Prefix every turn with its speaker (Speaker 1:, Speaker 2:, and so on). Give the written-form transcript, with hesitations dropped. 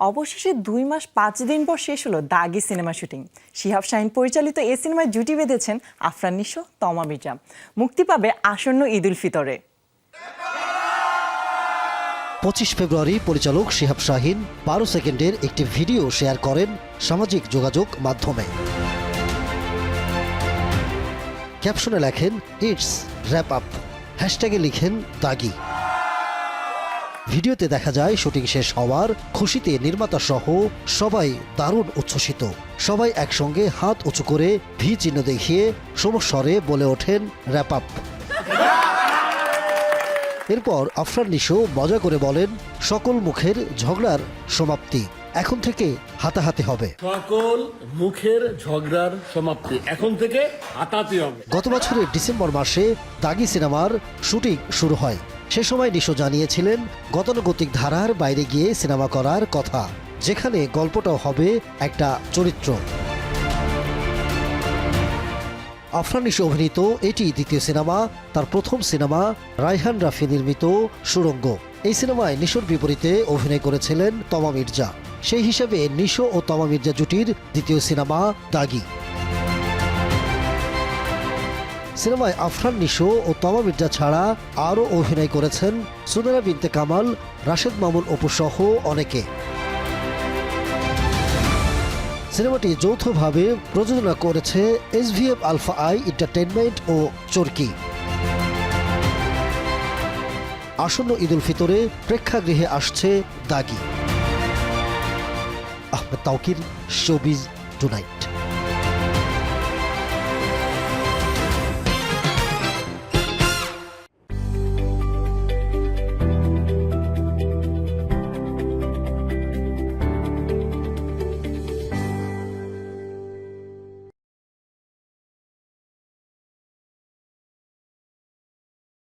Speaker 1: অবশেষে 2 মাস 5 দিন পর শেষ হলো দাগি সিনেমা শুটিং। শিহাব শাহীন পরিচালিত এই সিনেমায় জুটি বেঁধেছেন আফরান নিশো, তমা মির্জা। মুক্তি পাবে আসন্ন ঈদ উল ফিতরে।
Speaker 2: 25 ফেব্রুয়ারি পরিচালক শিহাব শাহীন 12 সেকেন্ডের একটি ভিডিও শেয়ার করেন সামাজিক যোগাযোগ মাধ্যমে। ক্যাপশনে লেখেন ইটস র্যাপ আপ, হ্যাশট্যাগে লিখেন দাগি। ভিডিওতে দেখা যায় শুটিং শেষ হওয়ার খুশিতে নির্মাতা সহ সবাই দারুণ উচ্ছ্বসিত। সবাই একসঙ্গে হাত উঁচু করে ভি চিহ্ন দেখিয়ে সমস্বরে বলে ওঠেন র্যাপ আপ। এরপর আফরান নিশো মজা করে বলেন, সকল মুখের ঝগড়ার সমাপ্তি, এখন থেকে হাতাহাতি হবে।
Speaker 3: সকল মুখের ঝগড়ার সমাপ্তি, এখন থেকে হাতাহাতি হবে।
Speaker 2: গত বছরের ডিসেম্বর মাসে দাগি সিনেমার শুটিং শুরু হয়। সে সময় নিশো জানিয়েছিলেন গতানুগতিক ধারার বাইরে গিয়ে সিনেমা করার কথা, যেখানে গল্পটাও হবে একটা চরিত্র। আফরান নিশো অভিনীত এটি দ্বিতীয় সিনেমা। তার প্রথম সিনেমা রায়হান রাফি নির্মিত সুড়ঙ্গ। এই সিনেমায় নিশোর বিপরীতে অভিনয় করেছিলেন তমা মির্জা। সেই হিসাবে নিশো ও তমা মির্জা জুটির দ্বিতীয় সিনেমা দাগি। সিনেমায় আফরান নিশো ও তমা মির্জা ছাড়া আরও অভিনয় করেছেন সুনেরা বিনতে কামাল, রাশেদ মামুন অপু সহ অনেকে। সিনেমাটি যৌথভাবে প্রযোজনা করেছে SVF আলফা আই এন্টারটেইনমেন্ট ও চরকি। আসন্ন ঈদ উল ফিতরে প্রেক্ষাগৃহে আসছে দাগি। Ahmed Tauquir, showbiz tonight.